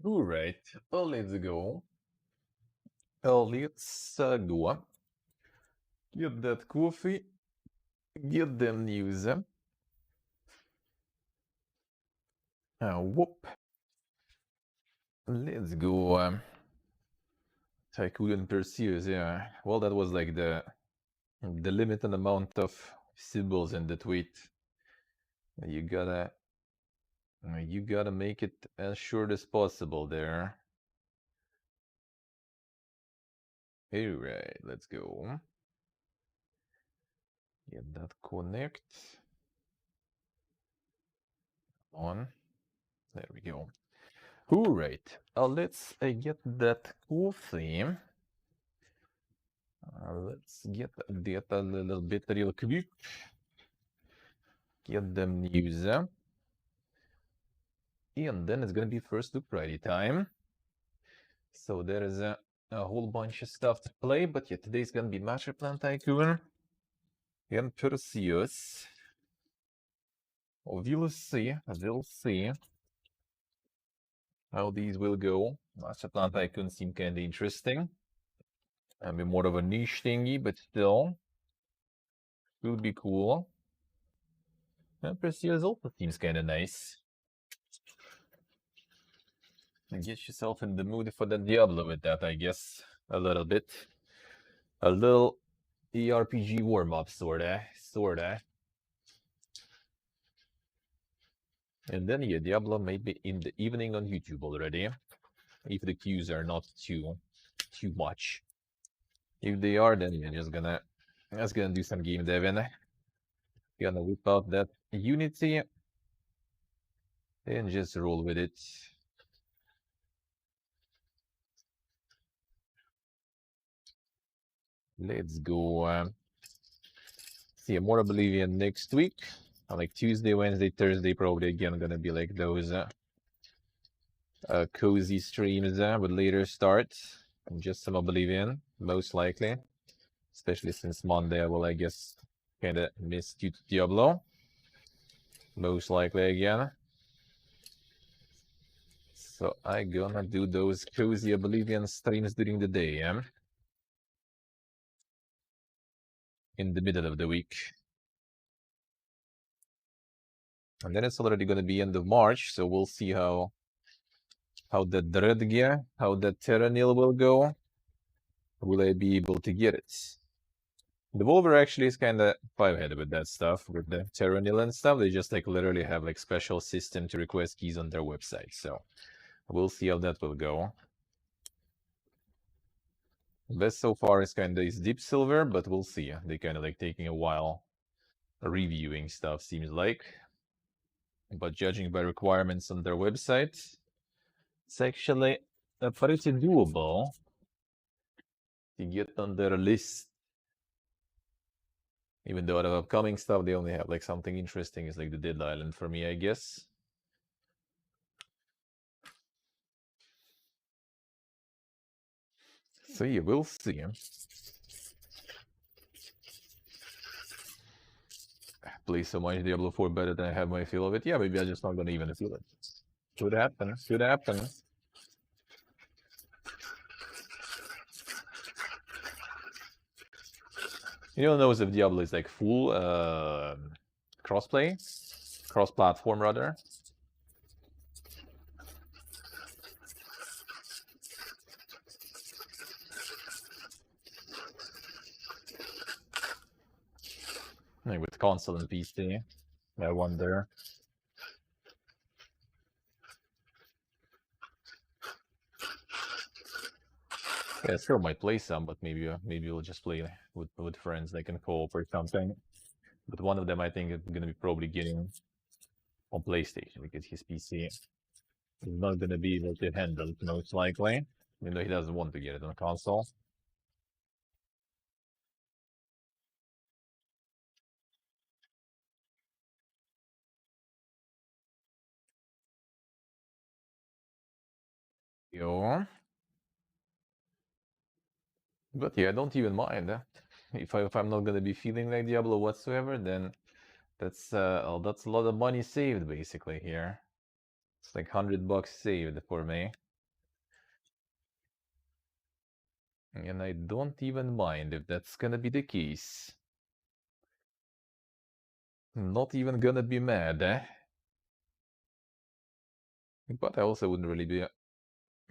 Alright, well, let's go. Let's go. Get that coffee. Get them news. Whoop. Let's go. Tycoon Pursues, yeah. Well, that was like the limited amount of symbols in the tweet. You gotta make it as short as possible there. Alright, let's go. Get that connect. On. There we go. Alright, let's get that coffee. Let's get that a little bit real quick. Get them news. And then it's gonna be first look Friday time. So there is a whole bunch of stuff to play, but yeah, today's gonna be Master Plan Tycoon and Perseus. We'll see how these will go. Master Plan Tycoon seem kinda interesting. I mean, more of a niche thingy, but still, will be cool. And Perseus also seems kinda nice. And get yourself in the mood for the Diablo with that, I guess. A little bit. A little ERPG warm-up, sorta. And then, yeah, Diablo may be in the evening on YouTube already. If the queues are not too much. If they are, then you're just gonna do some game deving. Gonna whip out that Unity and just roll with it. Let's go. See more Oblivion next week. Like Tuesday, Wednesday, Thursday, probably again gonna be like those cozy streams with later starts. And just some Oblivion, most likely. Especially since Monday I will, I guess, kinda miss due to Diablo. Most likely again. So I gonna do those cozy Oblivion streams during the day, yeah? In the middle of the week. And then it's already gonna be end of March, so we'll see how the Dread gear, how the Terranil will go. Will I be able to get it? The Wolver actually is kinda five-headed with that stuff, with the Terranil and stuff. They just like literally have like special system to request keys on their website, so we'll see how that will go. Best so far is kinda is Deep Silver, but we'll see. They kinda like taking a while reviewing stuff, seems like. But judging by requirements on their website, it's actually pretty doable to get on their list. Even though out of upcoming stuff, they only have like something interesting is like the Dead Island for me, I guess. So yeah, we'll see. Play so much Diablo 4 better than I have my feel of it. Yeah, maybe I'm just not gonna even feel it. Could happen. Could happen. You don't know if Diablo is like full crossplay, cross-platform rather. Like with console and PC, I wonder. Yeah, still might play some, but maybe we'll just play with friends. They can co-op or something. But one of them, I think, is gonna be probably getting on PlayStation because his PC is not gonna be able to handle it most likely, even though he doesn't want to get it on a console. Yo. But yeah, I don't even mind. If I'm not gonna be feeling like Diablo whatsoever, then that's a lot of money saved basically here. It's like $100 saved for me. And I don't even mind if that's gonna be the case. Not even gonna be mad, eh? But I also wouldn't really be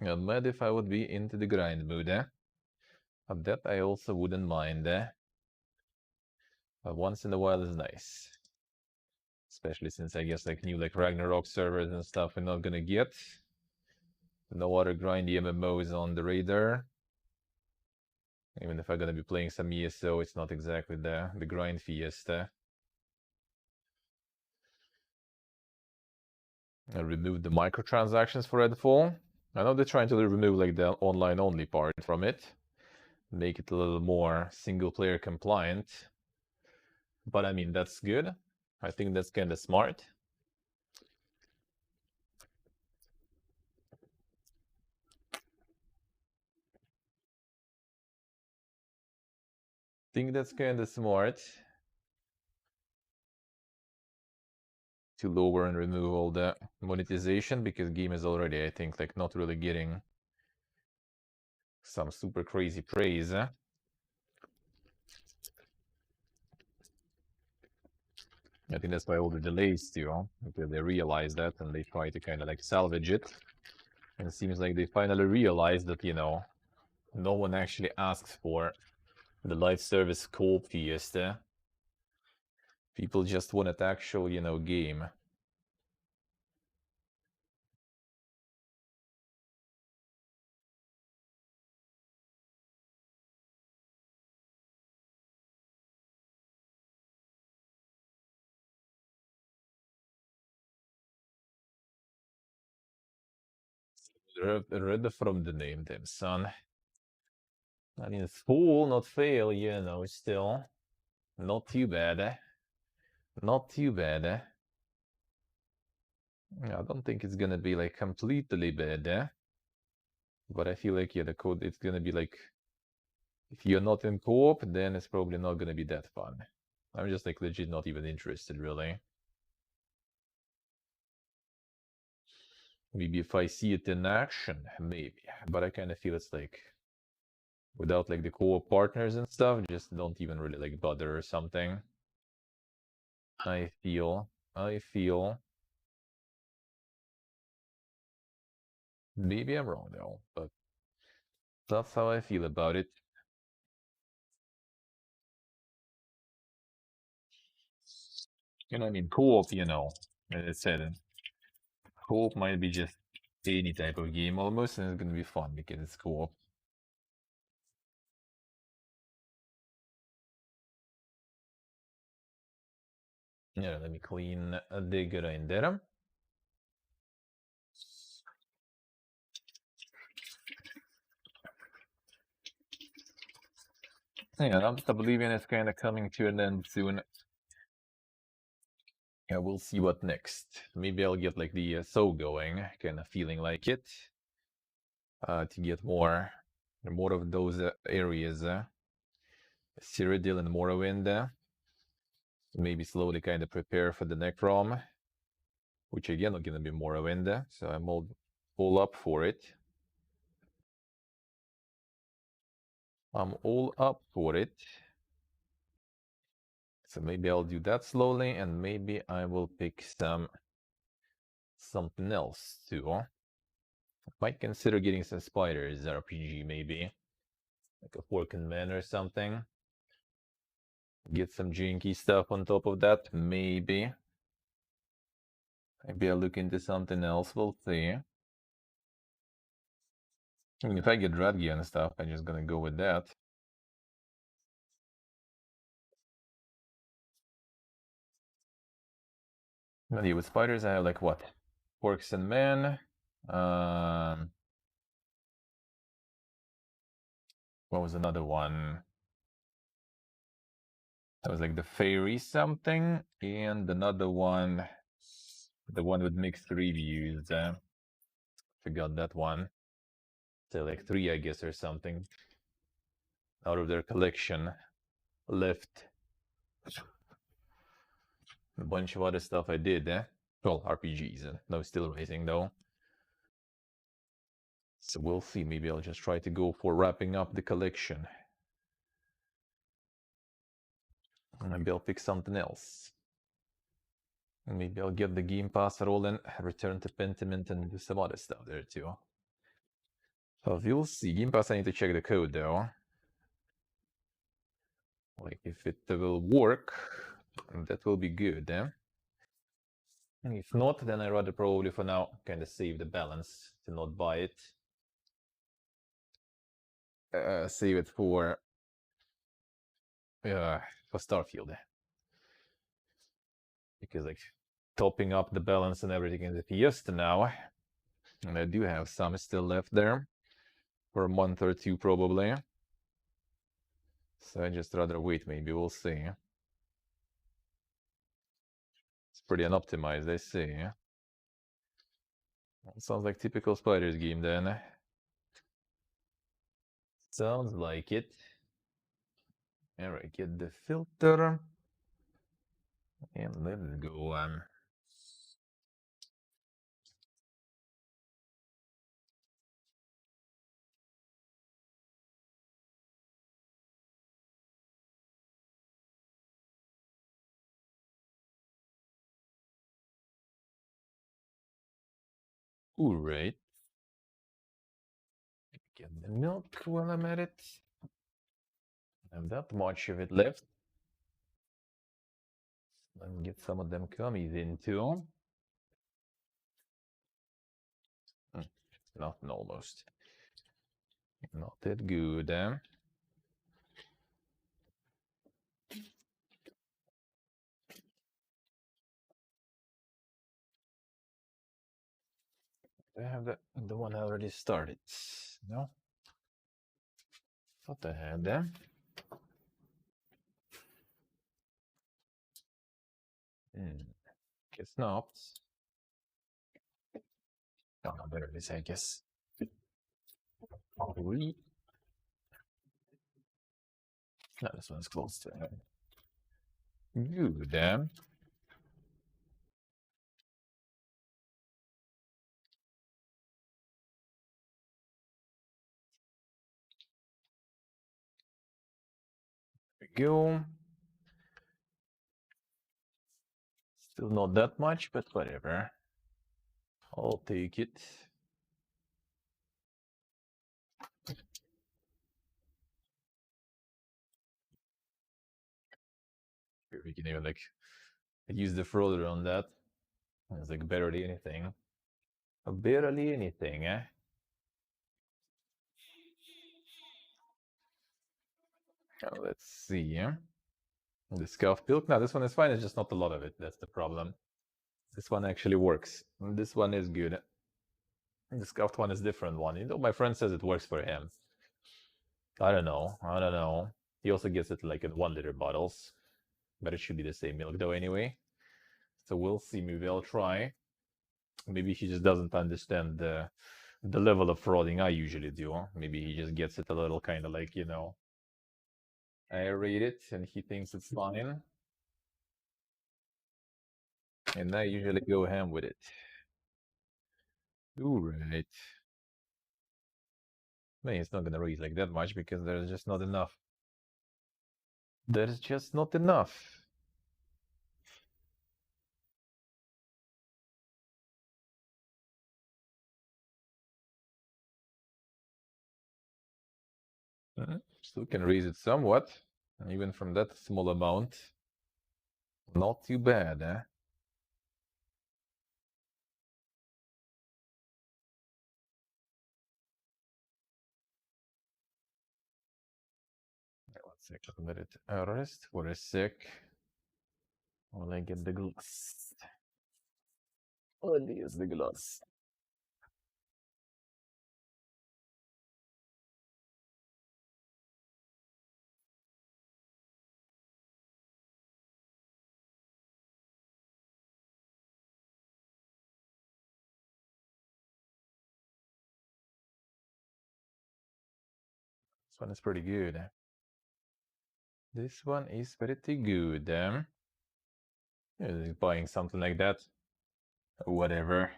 mad if I would be into the grind mood, eh? But that I also wouldn't mind, eh? But once in a while is nice. Especially since I guess like new like Ragnarok servers and stuff we're not gonna get. No other grindy MMOs on the radar. Even if I'm gonna be playing some ESO, it's not exactly the grind fiesta. I removed the microtransactions for Redfall. I know they're trying to remove like the online only part from it. Make it a little more single player compliant. But I mean, that's good. I think that's kind of smart. Think that's kind of smart. To lower and remove all the monetization, because game is already, I think, like not really getting some super crazy praise. I think that's why all the delays too, because they realize that and they try to kind of like salvage it. And it seems like they finally realized that, you know, no one actually asks for the live service co-op fiesta. People just want an actual, you know, game. Read from the name, them son. I mean, fool, not fail, you know, still. Not too bad, eh? Not too bad, eh? I don't think it's gonna be like completely bad, eh? But I feel like, yeah, the code, it's gonna be like, if you're not in co-op, then it's probably not gonna be that fun. I'm just like legit not even interested, really. Maybe if I see it in action, maybe. But I kind of feel it's like, without like the co-op partners and stuff, just don't even really like bother or something. I feel. Maybe I'm wrong though, but that's how I feel about it. And I mean, co-op, you know, as I said, co-op might be just any type of game almost, and it's gonna be fun because it's co-op. Yeah, let me clean the grinder. Yeah, I'm Oblivion is kind of coming to an end soon. Yeah, we'll see what next. Maybe I'll get like the so going, kind of feeling like it. To get more of those areas. Cyrodiil and Morrowind. Maybe slowly kind of prepare for the Necrom, which again are gonna be Morrowind. So I'm all up for it. I'm all up for it. So maybe I'll do that slowly, and maybe I will pick something else too. Might consider getting some spiders RPG, maybe. Like a Forkin Man or something. Get some janky stuff on top of that, maybe. Maybe I'll look into something else, we'll see. I mean, if I get Radgia and stuff, I'm just gonna go with that. But yeah, with spiders, I have like what? Orcs and Man. What was another one? That was like the fairy something, and another one, the one with mixed reviews. Forgot that one. So like 3, I guess, or something, out of their collection left. A bunch of other stuff I did, Well, RPGs, no still raising though. So we'll see. Maybe I'll just try to go for wrapping up the collection. Maybe I'll pick something else. Maybe I'll get the Game Pass rolling, return to Pentiment, and do some other stuff there too. So we'll see. Game Pass, I need to check the code though. Like if it will work, that will be good. If not, then I'd rather probably for now kind of save the balance to not buy it. Save it for Starfield. Because like topping up the balance and everything is a fiesta now. And I do have some still left there for a month or two probably. So I just rather wait, maybe we'll see. It's pretty unoptimized, I see. Sounds like typical Spiders game then. Sounds like it. Alright, get the filter. And let's go. Alright. Get the milk while I'm at it. I have that much of it left. Let me get some of them gummies in too. Nothing almost. Not that good, I have the one I already started. No? Thought I had them. Guess not. Oh, there it is, I guess. Probably. No, this one's close to it. Good, There we go. Still not that much, but whatever. I'll take it. We can even like use the frozer on that. It's like barely anything. Barely anything, eh? Oh, let's see. The scuff milk. Now this one is fine. It's just not a lot of it. That's the problem. This one actually works. This one is good. The scuffed one is different one. You know, my friend says it works for him. I don't know. I don't know. He also gets it like in 1 liter bottles, but it should be the same milk though anyway. So we'll see. Maybe I'll try. Maybe he just doesn't understand the level of frauding I usually do. Maybe he just gets it a little kind of like, you know, I read it and he thinks it's fine. And I usually go ham with it. Alright. I mean, it's not gonna raise like that much because there's just not enough. There's just not enough. Still can raise it somewhat, even from that small amount. Not too bad, eh? One second, let it rest for a sec. While I get the glass. Only use the glass. This one is pretty good. This one is pretty good. Buying something like that. Whatever.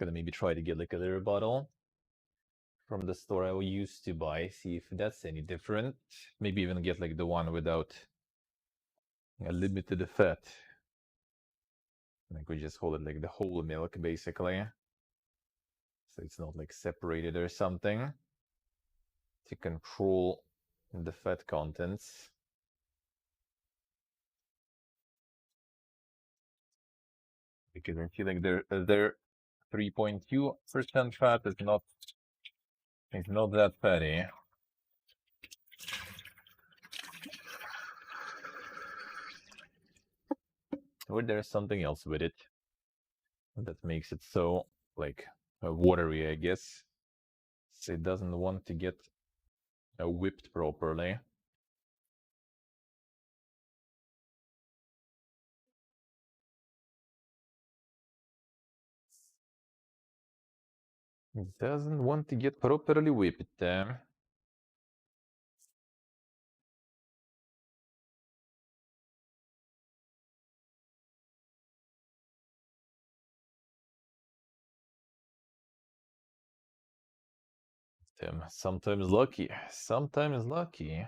Gonna maybe try to get like a little bottle from the store I used to buy, see if that's any different. Maybe even get like the one without a limited fat. Like we just hold it like the whole milk basically. So it's not like separated or something. To control the fat contents. Because I feel like their 3.2% fat is not that fatty. Or there's something else with it that makes it so like watery, I guess. So it doesn't want to get whipped properly. It doesn't want to get properly whipped. Sometimes lucky, sometimes lucky.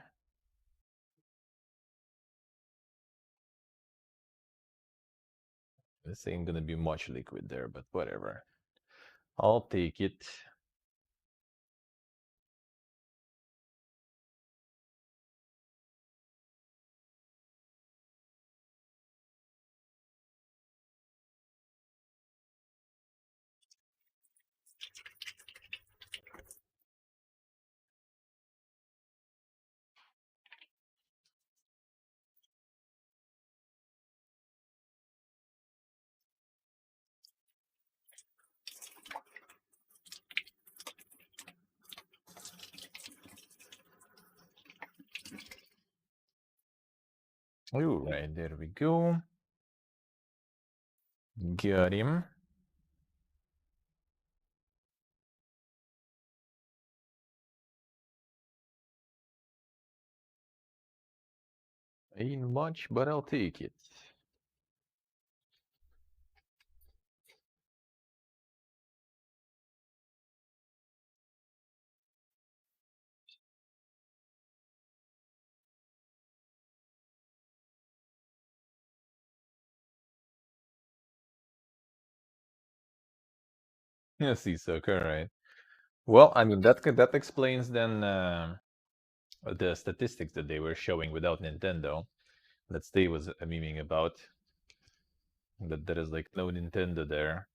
This ain't gonna be much liquid there, but whatever. I'll take it. All right, there we go. Got him. Ain't much, but I'll take it. Yeah, see, so correct. Well, I mean that explains then the statistics that they were showing without Nintendo, that Steve was memeing about. That there is like no Nintendo there.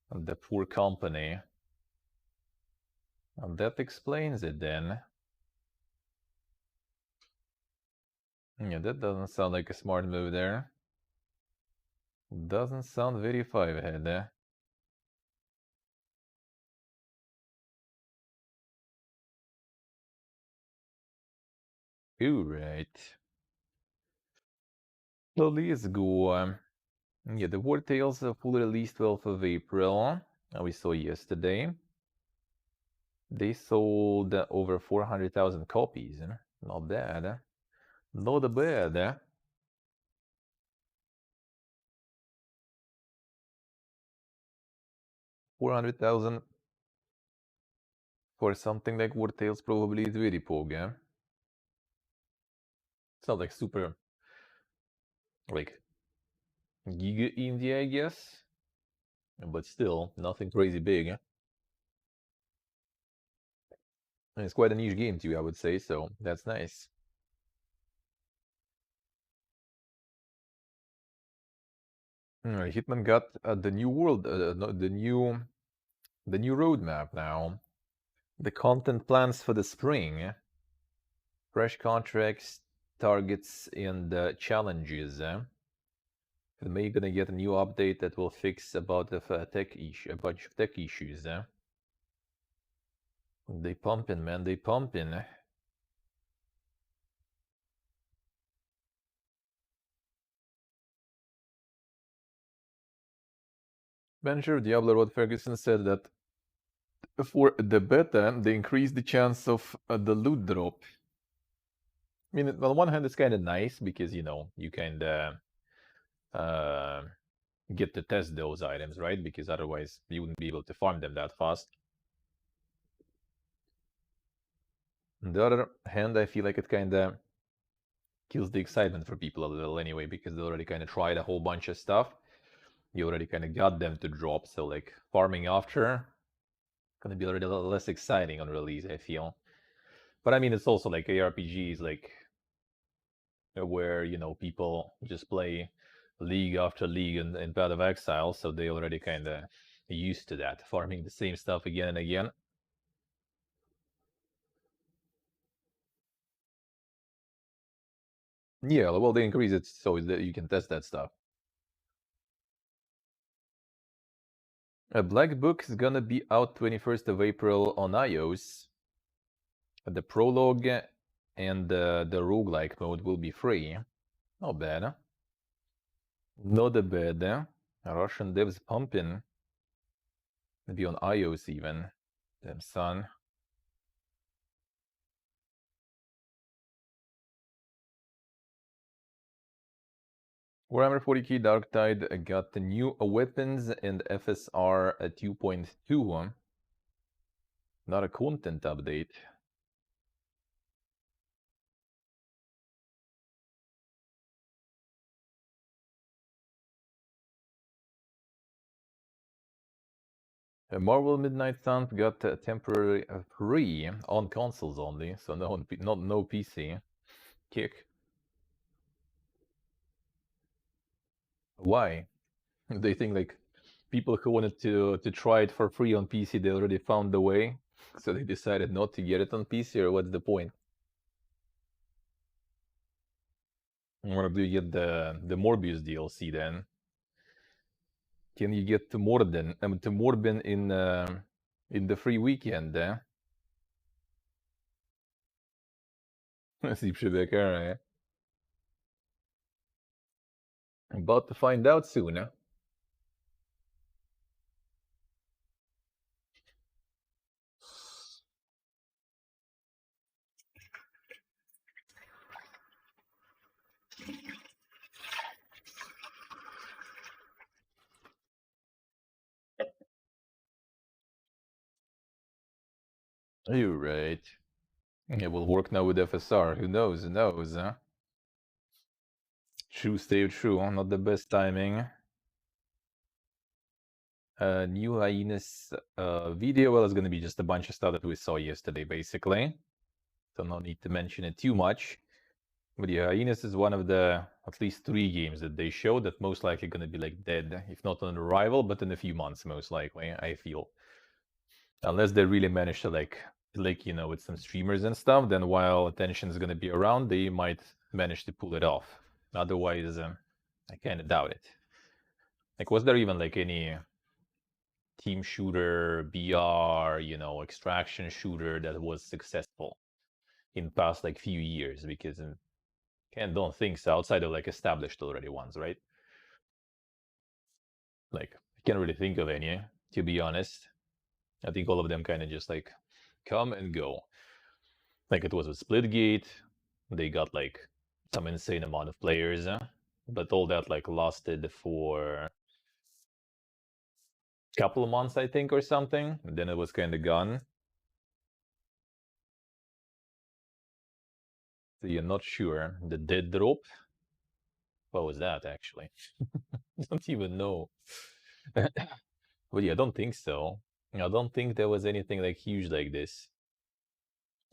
And the poor company. And that explains it then. Yeah, that doesn't sound like a smart move there. Doesn't sound very five-head. Alright. So let's go. Yeah, the War Tales fully released 12th of April. We saw yesterday. They sold over 400,000 copies. Not bad. Not bad. 400,000 for something like War Tales probably is very pog. It's not like super, like, giga indie, I guess. But still, nothing crazy big. And it's quite a niche game too, I would say, so that's nice. Alright, Hitman got the new world, the new roadmap now. The content plans for the spring. Fresh contracts, targets, and challenges. And maybe gonna get a new update that will fix about the tech issue, a bunch of tech issues. They pumping, man. They pumping. Manager of Diablo Rod Ferguson said that for the beta, they increased the chance of the loot drop. I mean, on one hand, it's kind of nice because, you know, you kind of get to test those items, right? Because otherwise you wouldn't be able to farm them that fast. On the other hand, I feel like it kind of kills the excitement for people a little anyway, because they already kind of tried a whole bunch of stuff. You already kind of got them to drop, so like farming after gonna be already a little less exciting on release, I feel. But I mean, it's also like ARPGs, like where people just play league after league in Path of Exile, so they already kind of used to that, farming the same stuff again and again. Yeah, well, they increase it so that you can test that stuff. A Black Book is gonna be out 21st of April on iOS. The prologue and the roguelike mode will be free. Not bad, huh? Not a bad, huh? Russian devs pumping. Maybe on iOS even. Damn son. Warhammer 40k Dark Tide got the new weapons and FSR at 2.2. Not a content update. Marvel Midnight Suns got a temporary free on consoles only, so no PC. Kick. Why? They think like people who wanted to try it for free on PC, they already found the way, so they decided not to get it on PC, or what's the point? Or do you get the Morbius DLC then? Can you get to Morbin in the free weekend? Si przybeker, About to find out soon, huh? You're right. It will work now with FSR. Who knows? Who knows, huh? True, stay true. Not the best timing. New Hyenas video. Well, it's going to be just a bunch of stuff that we saw yesterday, basically. So no need to mention it too much. But yeah, Hyenas is one of the at least 3 games that they showed that most likely going to be like dead, if not on arrival, but in a few months, most likely, I feel. Unless they really manage to like with some streamers and stuff, then while attention is going to be around, they might manage to pull it off. Otherwise, I kind of doubt it. Like, was there even like any team shooter, BR, extraction shooter that was successful in past like few years? Because I don't think so, outside of like established already ones, right? Like, I can't really think of any, to be honest. I think all of them kind of just like come and go. Like it was with Splitgate, they got like some insane amount of players, but all that like lasted for a couple of months, I think, or something. And then it was kind of gone. So you're not sure. The dead drop. What was that actually? I don't even know. But yeah, I don't think so. I don't think there was anything like huge like this.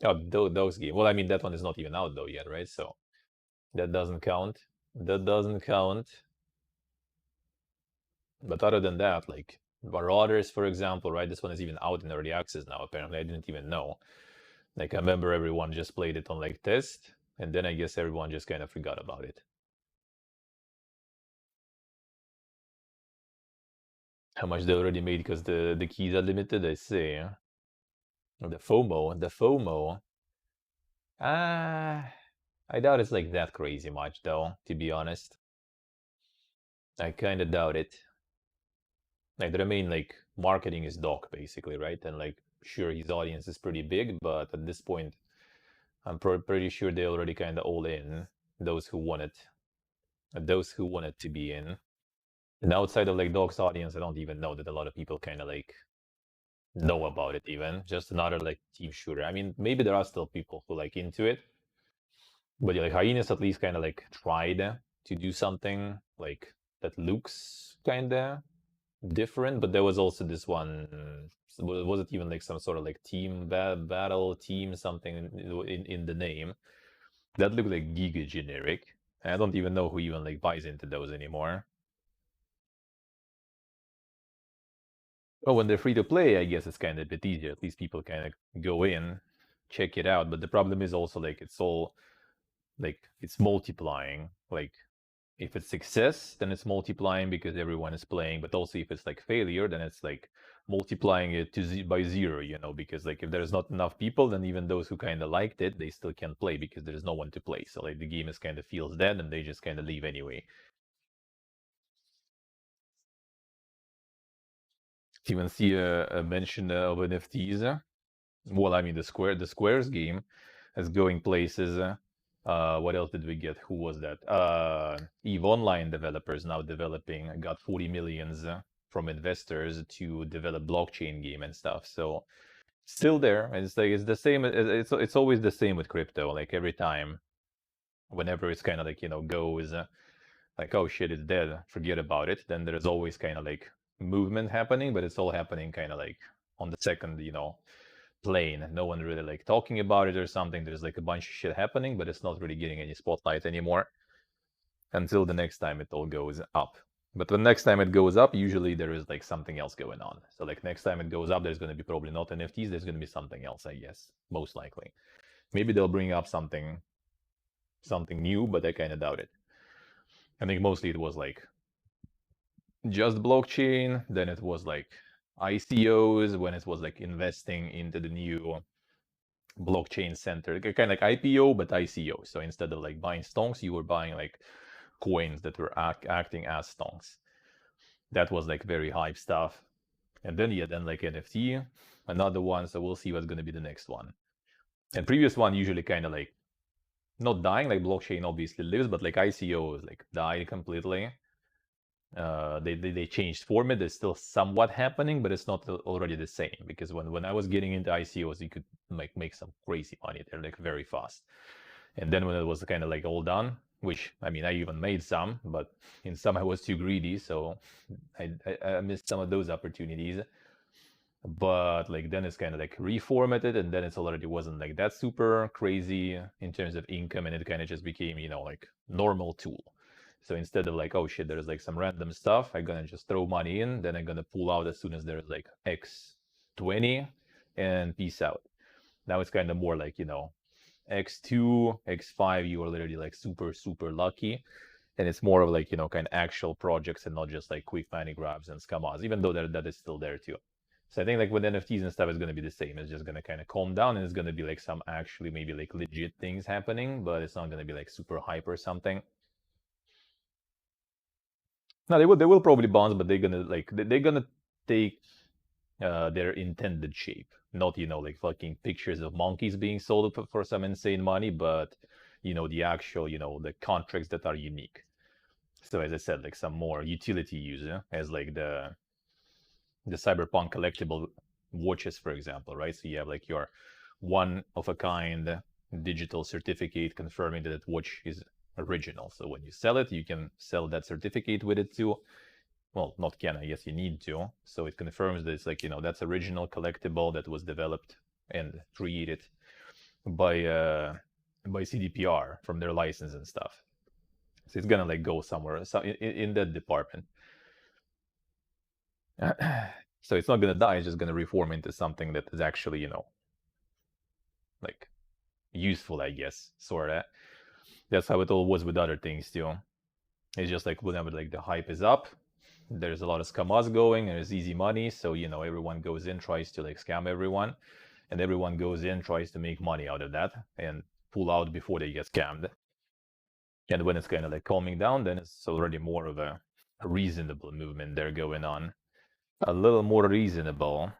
Oh, those games. Well, I mean that one is not even out though yet, right? So that doesn't count. That doesn't count. But other than that, like Marauders, for example, right? This one is even out in early access now. Apparently, I didn't even know. Like I remember everyone just played it on like test, and then I guess everyone just kind of forgot about it. How much they already made because the keys are limited, I say. The FOMO. Ah, I doubt it's like that crazy much though, to be honest. I kind of doubt it. Like the main like marketing is Doc basically, right? And like sure his audience is pretty big, but at this point I'm pretty sure they already kind of all in, those who want it to be in. And outside of like Dog's audience, I don't even know that a lot of people kind of like know about it even. Just another like team shooter. I mean, maybe there are still people who like into it, but yeah, like Hyenas at least kind of like tried to do something like that looks kind of different. But there was also this one. Was it even like some sort of like team battle team something in the name that looked like giga generic. I don't even know who even like buys into those anymore. Oh, when they're free to play, I guess it's kind of a bit easier. At least people kind of go in, check it out. But the problem is also like it's all like it's multiplying. Like if it's success, then it's multiplying because everyone is playing. But also if it's like failure, then it's like multiplying it to by zero. You know, because like if there's not enough people, then even those who kind of liked it, they still can't play because there's no one to play. So like the game is kind of feels dead, and they just kind of leave anyway. Even see a mention of NFTs. Well, I mean the Squares game is going places. What else did we get? Who was that? Eve Online developers now developing. Got 40 millions from investors to develop blockchain game and stuff. So still there. It's like it's the same. It's always the same with crypto. Like every time, whenever it's kind of like goes like oh shit it's dead, forget about it. Then there's always kind of like movement happening, but it's all happening kind of like on the second plane. No one really like talking about it or something. There's like a bunch of shit happening, but it's not really getting any spotlight anymore until the next time it all goes up. But the next time it goes up, usually there is like something else going on. So like next time it goes up, there's going to be probably not NFTs. There's going to be something else, I guess, most likely. Maybe they'll bring up something new, but I kind of doubt it. I think mostly it was like just blockchain. Then it was like ICOs when it was like investing into the new blockchain center, kind of like IPO but ICO. So instead of like buying stonks, you were buying like coins that were acting as stonks. That was like very hype stuff. And then yeah, then like NFT, another one. So we'll see what's going to be the next one. And previous one usually kind of like not dying, like blockchain obviously lives, but like ICOs like died completely. They changed format. It's still somewhat happening, but it's not already the same. Because when I was getting into ICOs, you could like make some crazy money. They're like very fast. And then when it was kind of like all done, which I mean I even made some, but in some I was too greedy, so I missed some of those opportunities. But like then it's kind of like reformatted, and then it's already wasn't like that super crazy in terms of income, and it kind of just became like normal tool. So instead of like, oh shit, there's like some random stuff, I'm gonna just throw money in, then I'm gonna pull out as soon as there's like X20 and peace out. Now it's kind of more like, X2, X5, you are literally like super, super lucky. And it's more of like, kind of actual projects and not just like quick money grabs and scammers, even though that is still there too. So I think like with NFTs and stuff, it's going to be the same. It's just going to kind of calm down, and it's going to be like some actually maybe like legit things happening, but it's not going to be like super hype or something. No, they will probably bounce, but they're gonna like they're gonna take their intended shape, not like fucking pictures of monkeys being sold for some insane money, but the actual the contracts that are unique. So as I said, like some more utility user as like the cyberpunk collectible watches, for example, right? So you have like your one of a kind digital certificate confirming that that watch is original. So when you sell it, you can sell that certificate with it too. Well, not can, I guess you need to. So it confirms that it's like, that's original collectible that was developed and created by CDPR from their license and stuff. So it's gonna like go somewhere in that department. So it's not gonna die, it's just gonna reform into something that is actually, like useful, I guess, sorta. That's how it all was with other things too. It's just like whenever like the hype is up, there's a lot of scammers going, and there's easy money, so everyone goes in, tries to like scam everyone, and everyone goes in, tries to make money out of that and pull out before they get scammed. And when it's kind of like calming down, then it's already more of a reasonable movement there going on. A little more reasonable.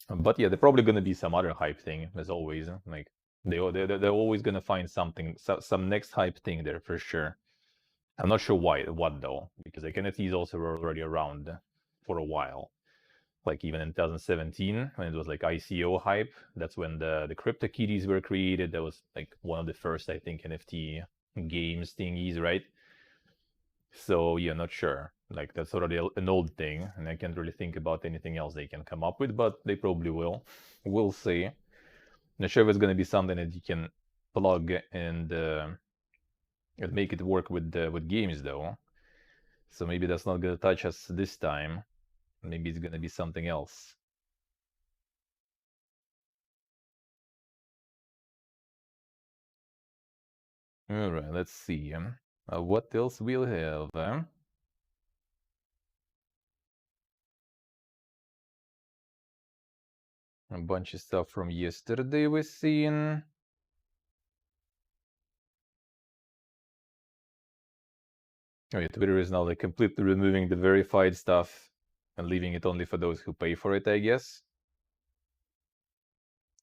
But yeah, they're probably going to be some other hype thing, as always. Like they're always going to find something, some next hype thing there for sure. I'm not sure why, what though, because like NFTs also were already around for a while. Like even in 2017, when it was like ICO hype, that's when the CryptoKitties were created. That was like one of the first, I think, NFT games thingies, right? So yeah, not sure. Like that's already an old thing, and I can't really think about anything else they can come up with, but they probably will. We'll see. Not sure if it's gonna be something that you can plug and make it work with games though. So maybe that's not gonna touch us this time. Maybe it's gonna be something else. All right, let's see. What else we'll have? A bunch of stuff from yesterday we've seen. Oh yeah, Twitter is now like completely removing the verified stuff and leaving it only for those who pay for it, I guess.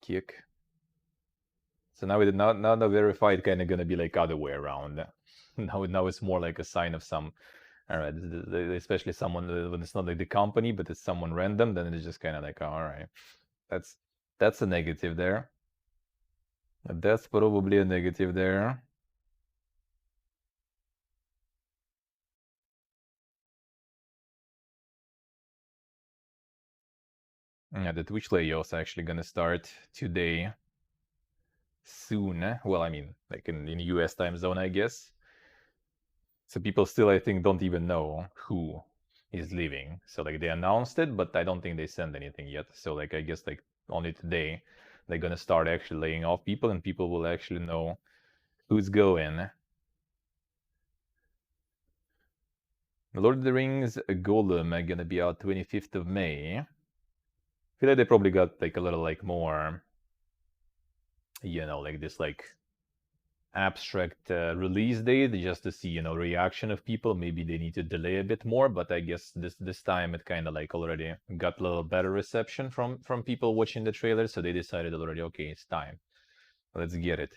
Kick. So now the verified kind of gonna be like other way around. Now it's more like a sign of some. All right, especially someone when it's not like the company, but it's someone random. Then it's just kind of like, oh, all right, that's that's a negative there. That's probably a negative there. Yeah, the Twitch layoffs are actually gonna start today. Soon. Well, I mean, like in US time zone, I guess. So people still, I think, don't even know who is leaving. So like they announced it, but I don't think they sent anything yet. So like I guess like only today they're gonna start actually laying off people, and people will actually know who's going. Lord of the Rings Golem are gonna be out 25th of May. I feel like they probably got like a little like more, like this like abstract release date just to see reaction of people. Maybe they need to delay a bit more, but I guess this time it kind of like already got a little better reception from people watching the trailer, so they decided already, okay, it's time, let's get it.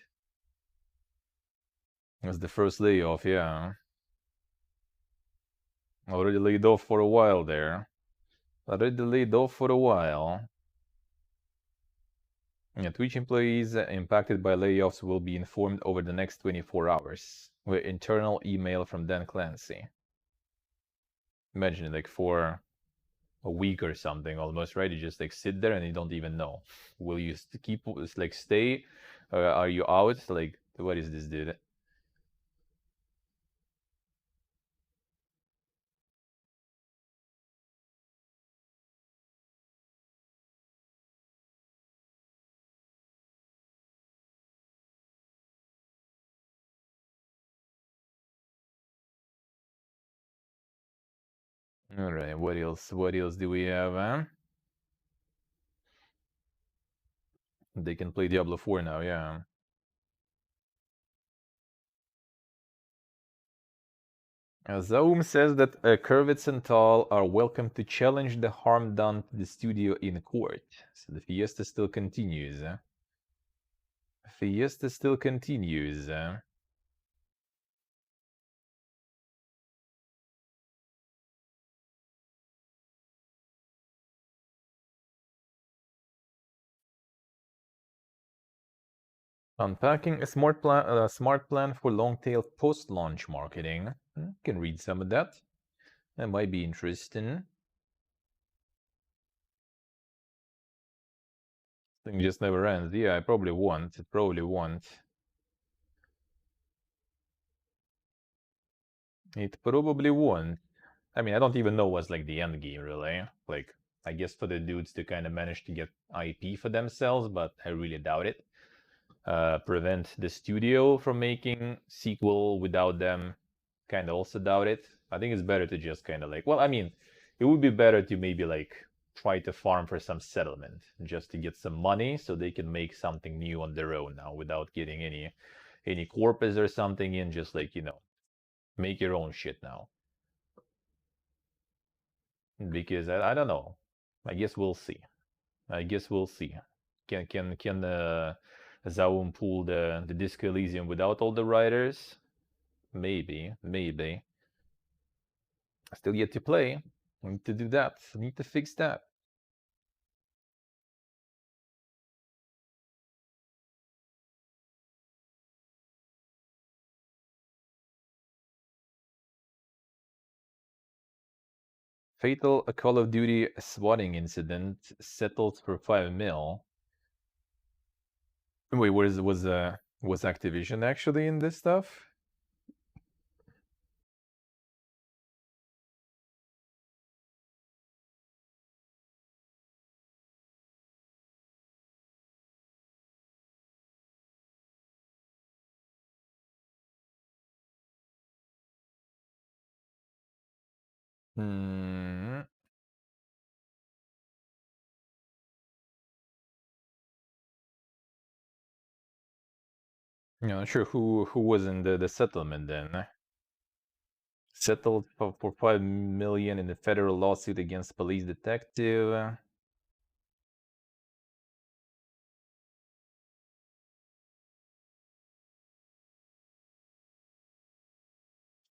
It was the first layoff, yeah. Already laid off for a while there. Already laid off for a while. Yeah, Twitch employees impacted by layoffs will be informed over the next 24 hours with internal email from Dan Clancy. Imagine it, like for a week or something almost, right? You just like sit there and you don't even know. Will you keep like stay? Are you out? Like, what is this, dude? All right, what else? What else do we have? Huh? They can play Diablo 4 now, yeah. Zaum says that Kurvitz and Tal are welcome to challenge the harm done to the studio in court. So the fiesta still continues. Fiesta still continues. Unpacking a smart plan for long-tail post-launch marketing. Can read some of that. That might be interesting. Thing just never ends. Yeah, I probably won't. It probably won't. It probably won't. I mean, I don't even know what's like the end game, really. Like, I guess for the dudes to kind of manage to get IP for themselves, but I really doubt it. Prevent the studio from making sequel without them, kind of also doubt it. I think it's better to just kind of like, well, I mean, it would be better to maybe like try to farm for some settlement just to get some money so they can make something new on their own now without getting any corpus or something in, just like, make your own shit now. Because I don't know. I guess we'll see. I guess we'll see. Can Zaum pull the Disco Elysium without all the writers? maybe. Still yet to play. Need to do that. Need to fix that. Fatal a Call of Duty swatting incident settled for 5 mil. Wait, was Activision actually in this stuff? Hmm. Yeah, not sure who was in the settlement then. Settled for 5 million in a federal lawsuit against police detective.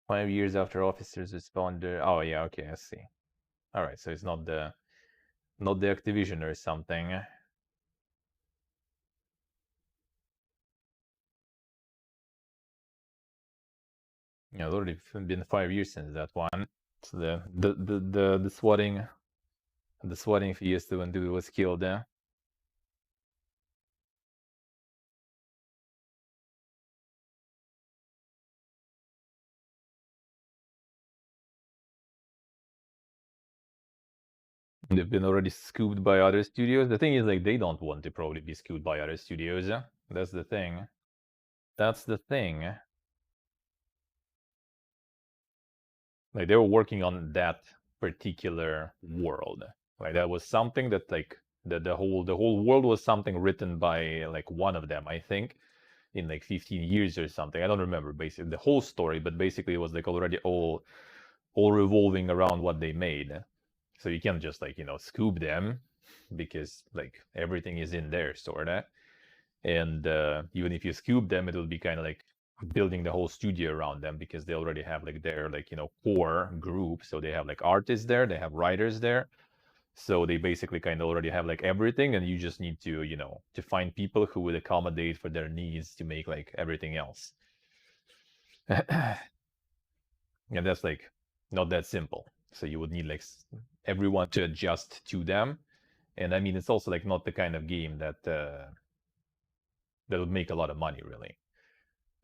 5 years after officers responded. Oh yeah, okay, I see. All right, so it's not the Activision or something. Yeah, it's already been 5 years since that one. So the swatting fiesta when dude was killed. 'They've been already scooped by other studios. The thing is, like, they don't want to probably be scooped by other studios. That's the thing. That's the thing. Like, they were working on that particular world. Like, that was something that, like, the whole world was something written by like one of them, I think, in like 15 years or something. I don't remember basically the whole story, but basically it was like already all revolving around what they made. So you can't just like, scoop them because like everything is in there, sorta. And even if you scoop them, it'll be kind of like building the whole studio around them because they already have like their like core group. So they have like artists there, they have writers there. So they basically kind of already have like everything, and you just need to to find people who would accommodate for their needs to make like everything else. And that's like not that simple. So you would need like everyone to adjust to them. And I mean, it's also like not the kind of game that would make a lot of money, really.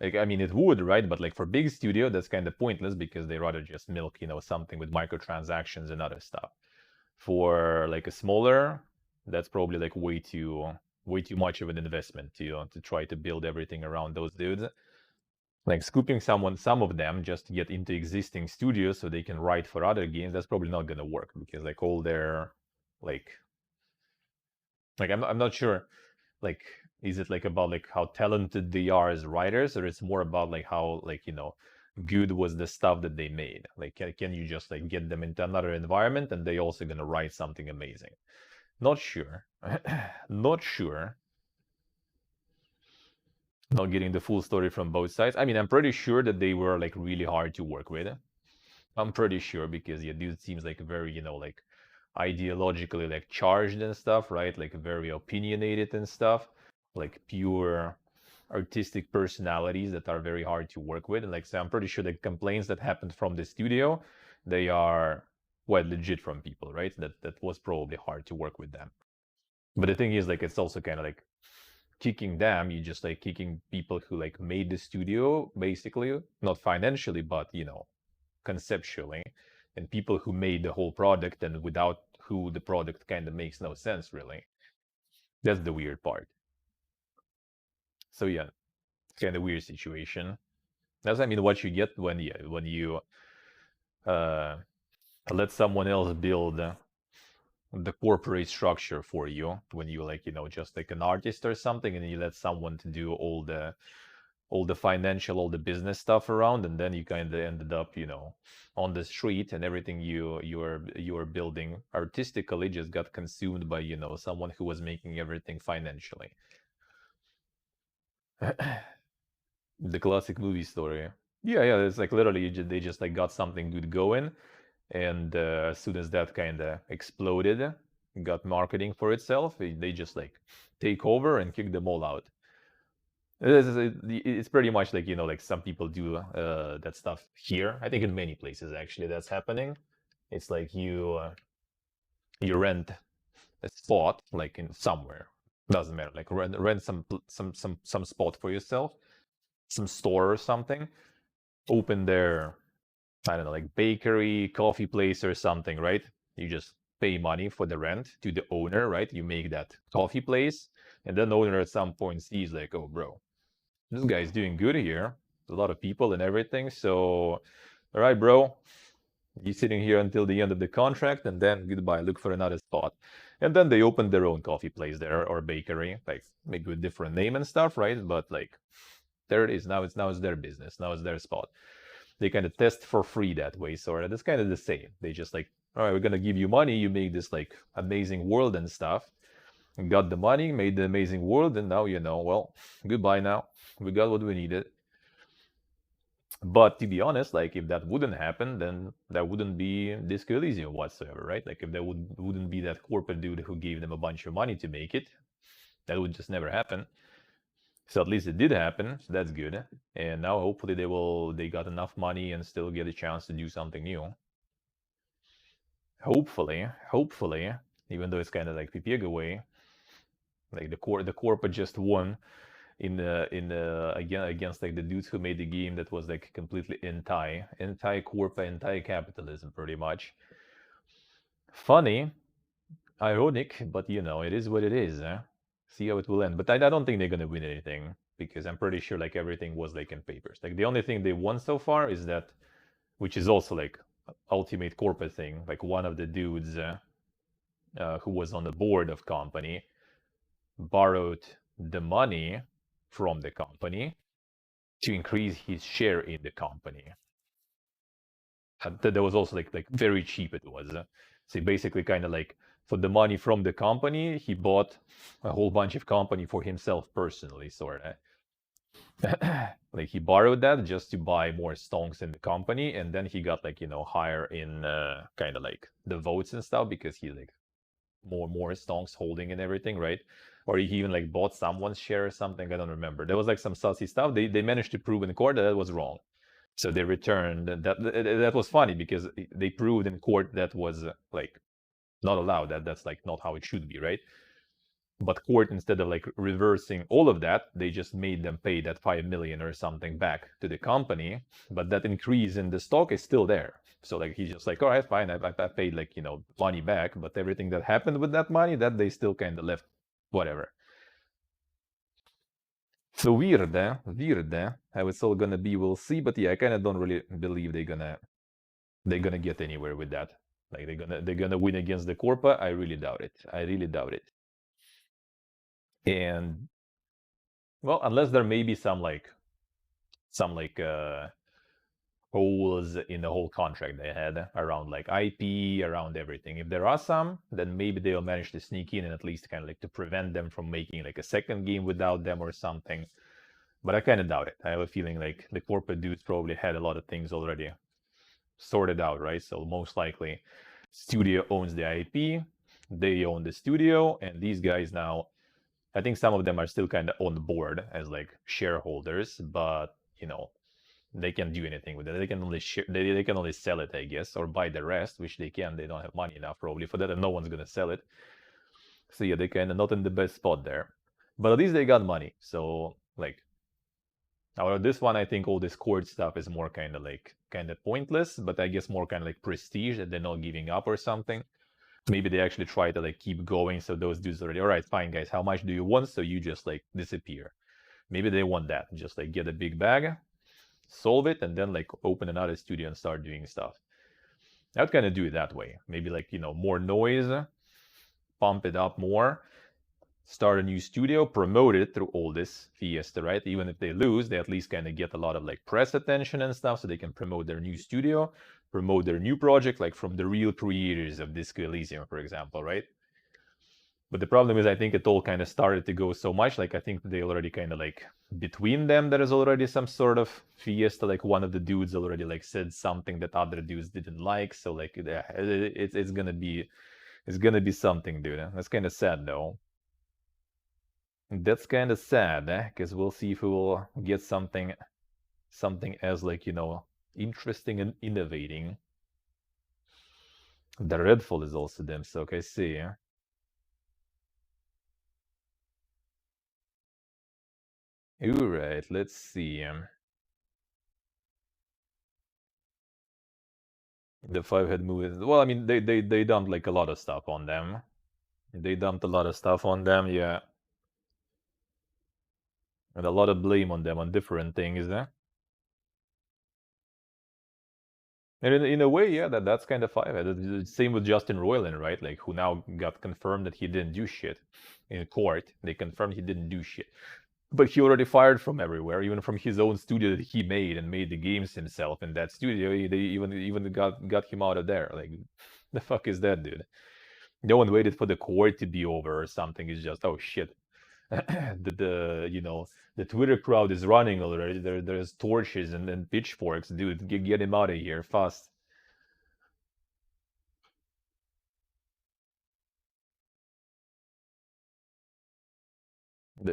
Like, I mean, it would, right? But like for big studio, that's kind of pointless because they rather just milk, something with microtransactions and other stuff. For like a smaller, that's probably like way too much of an investment to try to build everything around those dudes. Like scooping some of them just to get into existing studios so they can write for other games, that's probably not gonna work because like all their like I'm not sure, like, is it like about like how talented they are as writers, or it's more about like how like good was the stuff that they made? Like can you just like get them into another environment and they also gonna write something amazing? Not sure. Not sure. Not getting the full story from both sides. I mean, I'm pretty sure that they were like really hard to work with. I'm pretty sure because yeah, dude seems like very, like ideologically like charged and stuff, right? Like very opinionated and stuff, like pure artistic personalities that are very hard to work with. And like, so I'm pretty sure the complaints that happened from the studio, they are quite legit from people, right? That was probably hard to work with them. But the thing is, like, it's also kind of like kicking them. You just like kicking people who like made the studio, basically, not financially, but conceptually, and people who made the whole product, and without who the product kind of makes no sense, really. That's the weird part. So yeah, it's kind of weird situation. That's, I mean, what you get when you uh, let someone else build the corporate structure for you. When you like just like an artist or something, and you let someone to do all the financial, all the business stuff around, and then you kind of ended up, on the street, and everything you are building artistically just got consumed by, someone who was making everything financially. The classic movie story. Yeah, it's like literally they just like got something good going, and as soon as that kind of exploded, got marketing for itself, they just like take over and kick them all out. It's pretty much like, like some people do that stuff here. I think in many places actually that's happening. It's like you rent a spot like in somewhere, doesn't matter, like rent some spot for yourself, some store or something, open their, I don't know, like bakery, coffee place or something, right? You just pay money for the rent to the owner, right? You make that coffee place, and then the owner at some point sees like, oh, bro, this guy's doing good here. A lot of people and everything. So, all right, bro, you sitting here until the end of the contract, and then goodbye. Look for another spot. And then they open their own coffee place there or bakery, like maybe with different name and stuff, right? But like, there it is. Now it's their business. Now it's their spot. They kind of test for free that way. So that's kind of the same. They just like, all right, we're gonna give you money. You make this like amazing world and stuff. And got the money, made the amazing world, and now well, goodbye now. We got what we needed. But to be honest, like if that wouldn't happen, then that wouldn't be Disco Elysium whatsoever, right? Like if there wouldn't be that corporate dude who gave them a bunch of money to make it, that would just never happen. So at least it did happen, so that's good. And now hopefully they got enough money and still get a chance to do something new. Hopefully, even though it's kind of like PPG way, like the corporate just won in the against like the dudes who made the game that was like completely anti-corporate, anti-capitalism, pretty much. Funny, ironic, but it is what it is. See how it will end. But I don't think they're gonna win anything because I'm pretty sure like everything was like in papers. Like the only thing they won so far is that, which is also like ultimate corporate thing. Like one of the dudes who was on the board of company borrowed the money from the company to increase his share in the company. That was also like very cheap it was. So basically kind of like for the money from the company, he bought a whole bunch of company for himself personally, sort of. Like he borrowed that just to buy more stonks in the company, and then he got like higher in kind of like the votes and stuff because he like more stonks holding and everything, right? Or he even like bought someone's share or something. I don't remember. There was like some sussy stuff. They managed to prove in court that that was wrong. So they returned. That was funny because they proved in court that was like not allowed. That's like not how it should be, right? But court, instead of like reversing all of that, they just made them pay that 5 million or something back to the company. But that increase in the stock is still there. So like he's just like, all right, fine, I paid like money back, but everything that happened with that money, that they still kind of left, whatever. So weird, eh? Weird, eh? How it's all gonna be, we'll see. But yeah, I kind of don't really believe they're gonna get anywhere with that. Like they're gonna win against the Corpa. I really doubt it. I really doubt it. And well, unless there may be some holes in the whole contract they had around like IP, around everything. If there are some, then maybe they'll manage to sneak in and at least kind of like to prevent them from making like a second game without them or something. But I kind of doubt it. I have a feeling like the corporate dudes probably had a lot of things already sorted out, right? So most likely, studio owns the IP, they own the studio, and these guys now, I think some of them are still kind of on board as like shareholders, but they can't do anything with it. They can only they can only sell it, I guess, or buy the rest, which they can. They don't have money enough probably for that, and no one's gonna sell it. So yeah, they kind of not in the best spot there, but at least they got money. So like, out of this one, I think all this court stuff is more kind of pointless, but I guess more kind of like prestige that they're not giving up or something. Maybe they actually try to like keep going. So those dudes already, all right, fine, guys, how much do you want? So you just like disappear. Maybe they want that, just like get a big bag, solve it, and then like open another studio and start doing stuff. I would kind of do it that way. Maybe like more noise, pump it up more, start a new studio, promote it through all this fiesta, right? Even if they lose, they at least kind of get a lot of like press attention and stuff, so they can promote their new studio, promote their new project, like from the real creators of Disco Elysium, for example, right? But the problem is, I think it all kind of started to go so much. Like, I think they already kind of like between them, there is already some sort of fiesta. Like, one of the dudes already like said something that other dudes didn't like. So like, yeah, it's gonna be something, dude. That's kind of sad though. That's kind of sad, because we'll see if we will get something as like, interesting and innovating. The Redfall is also them, so I see. Alright, let's see. The five-head movies. Well, I mean, they dumped like a lot of stuff on them. They dumped a lot of stuff on them, yeah. And a lot of blame on them on different things, eh? And in a way, yeah, that's kind of five-head. Same with Justin Roiland, right? Like, who now got confirmed that he didn't do shit in court. They confirmed he didn't do shit. But he already fired from everywhere, even from his own studio that he made and made the games himself in that studio. They even got him out of there. Like, the fuck is that, dude? No one waited for the court to be over or something. It's just, oh shit. The Twitter crowd is running already. There's torches and pitchforks, dude. Get him out of here fast.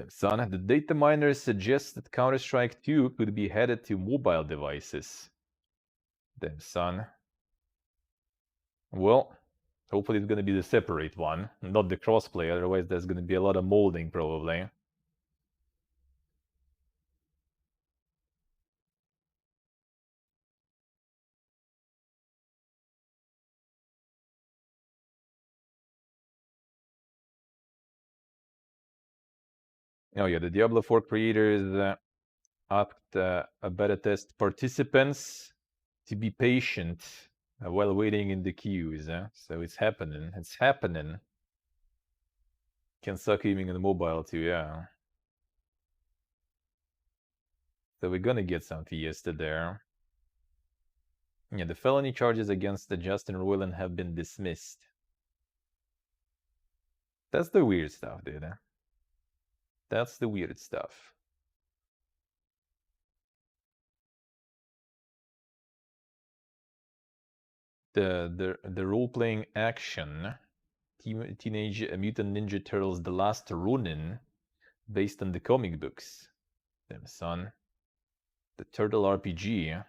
Son, the data miners suggest that Counter-Strike 2 could be headed to mobile devices. Damn, son. Well, hopefully it's gonna be the separate one, not the crossplay, otherwise there's gonna be a lot of molding probably. Oh yeah, the Diablo 4 creators asked a beta test participants to be patient while waiting in the queues. So it's happening. It's happening. Can suck aiming on the mobile too, yeah. So we're gonna get some Fiesta there. Yeah, the felony charges against the Justin Roiland have been dismissed. That's the weird stuff, dude. That's the weird stuff. The role-playing action Teenage Mutant Ninja Turtles: The Last Ronin, based on the comic books. Damn, son. The Turtle RPG.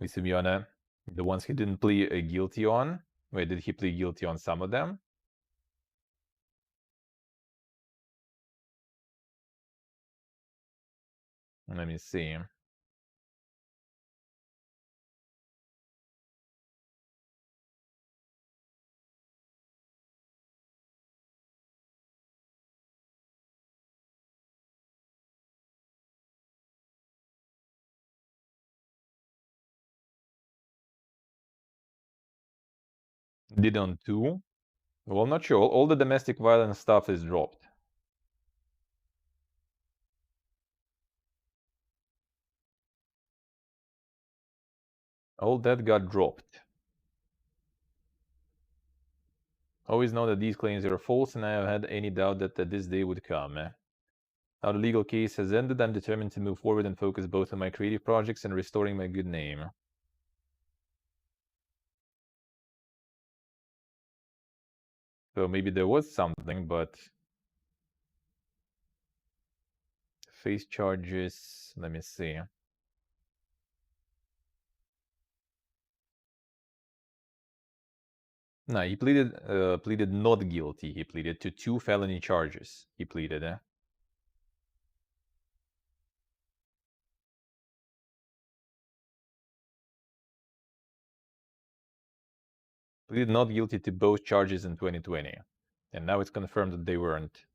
Misumiana, the ones he didn't plead guilty on. Wait, did he plead guilty on some of them? Let me see. Did on 2? Well, not sure. All the domestic violence stuff is dropped. All that got dropped. Always know that these claims are false, and I have had any doubt that this day would come. Now the legal case has ended, I'm determined to move forward and focus both on my creative projects and restoring my good name. So maybe there was something, but face charges, let me see. No, he pleaded not guilty. He pleaded to 2 felony charges. He pleaded, pleaded not guilty to both charges in 2020. And now it's confirmed that they weren't.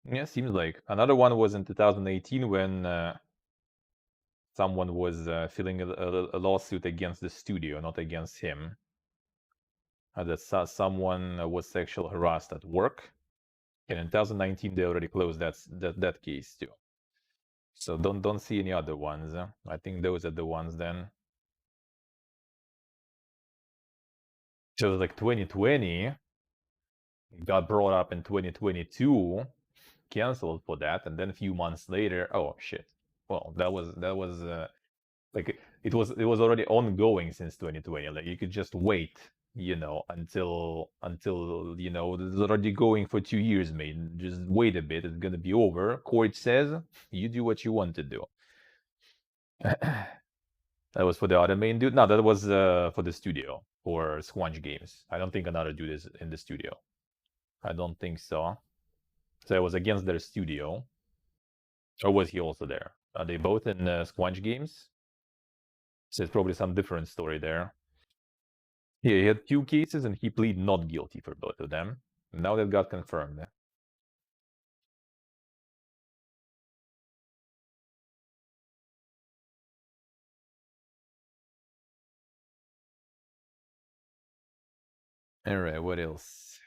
Yeah, seems like. Another one was in 2018 when someone was filing a lawsuit against the studio, not against him. That someone was sexually harassed at work, and in 2019 they already closed that case too. So don't see any other ones. I think those are the ones then. So like 2020 got brought up in 2022, canceled for that, and then a few months later, oh shit. Well, that was like it was already ongoing since 2020. Like you could just wait, until this is already going for 2 years, mate. Just wait a bit. It's gonna be over. Court says you do what you want to do. That was for the other main dude. No, that was for the studio for Squanch Games. I don't think another dude is in the studio. I don't think so. So it was against their studio. Or was he also there? Are they both in Squanch Games? So it's probably some different story there. Yeah, he had 2 cases and he pleaded not guilty for both of them. Now that got confirmed. Alright, what else?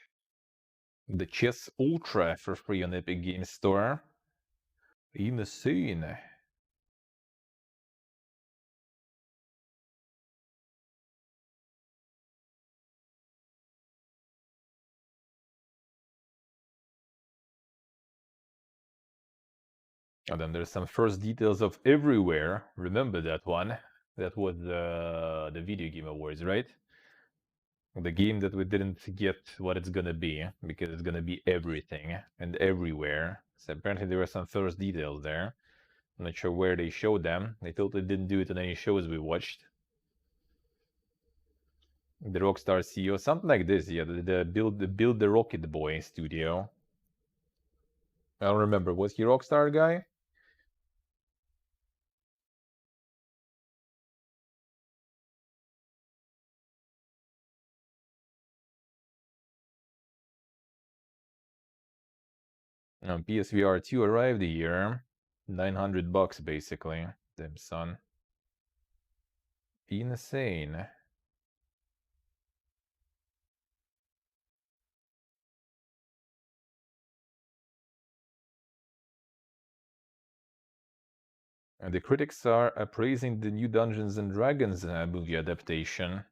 The Chess Ultra for free on Epic Games Store. Insane. And then there's some first details of Everywhere. Remember that one? That was the Video Game Awards, right? The game that we didn't get what it's gonna be, because it's gonna be everything and everywhere. So apparently there were some first details there. I'm not sure where they showed them. They totally didn't do it in any shows we watched. The Rockstar CEO, something like this, yeah. The build the Rocket Boy studio. I don't remember. Was he Rockstar guy? PSVR 2 arrived here. $900 basically. Damn son. Insane. And the critics are praising the new Dungeons and Dragons movie adaptation.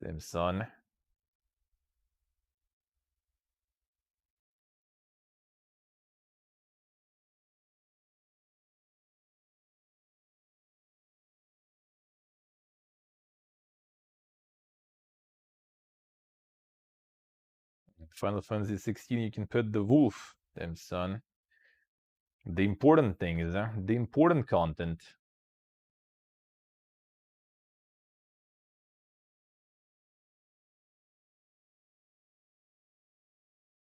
Damn son. Final Fantasy 16, you can pet the wolf. Damn son. The important thing is the important content.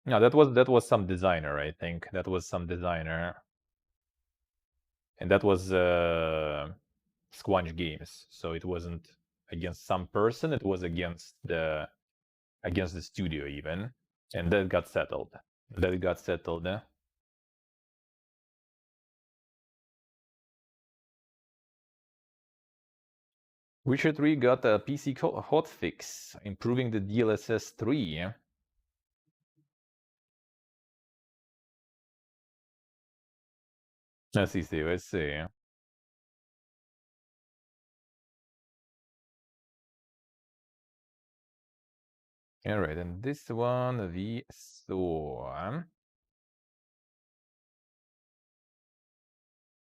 No, that was some designer, I think. That was some designer. And that was Squanch Games. So it wasn't against some person, it was against the studio even. And that got settled. That got settled. Witcher 3 got a PC hotfix, improving the DLSS 3. Let's see, Steve, let's see. Alright, and this one we saw.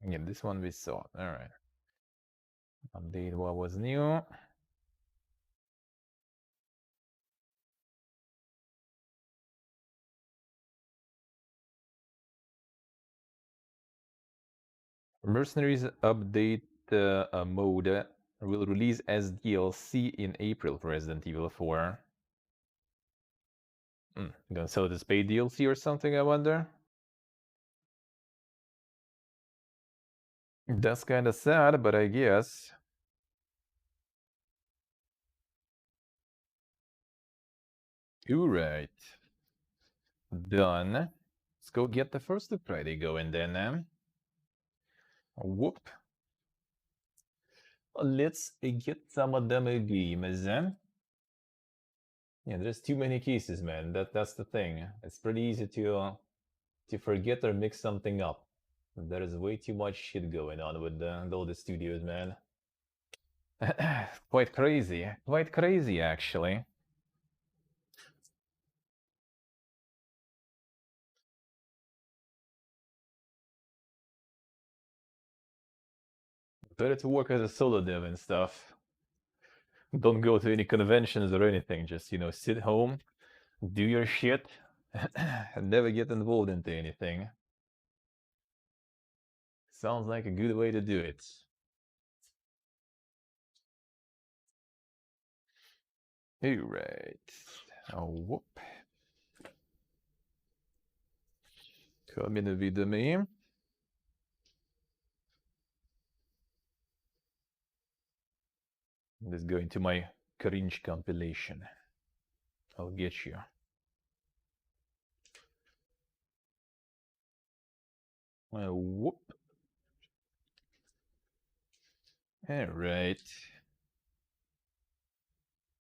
Yeah, this one we saw. Alright. Update what was new. Mercenaries update mode will release as DLC in April for Resident Evil 4. Gonna sell it as paid DLC or something, I wonder? That's kinda sad, but I guess. Alright. Done. Let's go get the first Friday going then. Whoop. Let's get some of them games. Yeah, there's too many cases, man. That's the thing. It's pretty easy to forget or mix something up. There is way too much shit going on with all the studios, man. Quite crazy actually. Better to work as a solo dev and stuff. Don't go to any conventions or anything. Just, sit home, do your shit, and never get involved into anything. Sounds like a good way to do it. Alright. Oh, whoop. Come in with me. Let's go into my cringe compilation. I'll get you. Whoop. Alright.